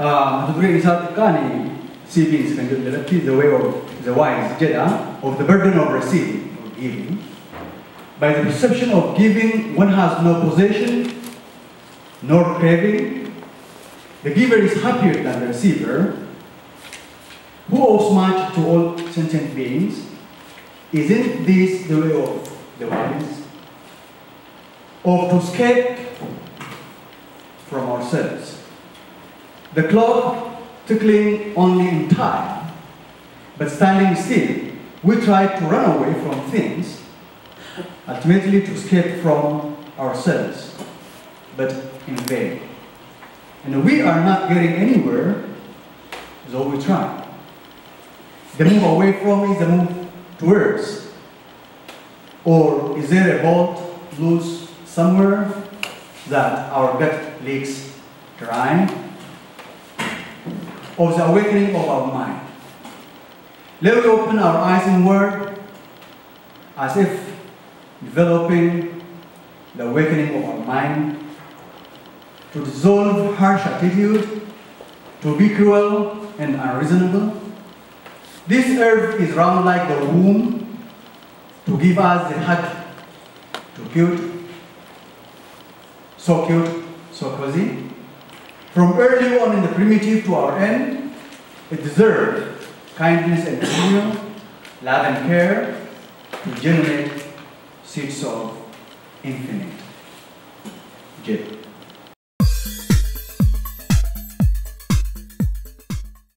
Matuturi isat kani siblings can the way of the wise Jeda of the burden of receiving or giving. By the perception of giving, one has no possession nor craving. The giver is happier than the receiver. Who owes much to all sentient beings? Isn't this the way of the wise? Or to escape from ourselves? The clock tickling only in time, but standing still, we try to run away from things, ultimately to escape from ourselves, but in vain. And we are not getting anywhere, though we try. The move away from is the move towards. Or is there a bolt loose somewhere that our gut leaks dry? Of the awakening of our mind. Let us open our eyes inward as if developing the awakening of our mind to dissolve harsh attitude, to be cruel and unreasonable. This earth is round like the womb to give us the hug, too cute, so cozy. From early on in the primitive to our end, it deserved kindness and communion, love and care to generate seeds of infinite joy.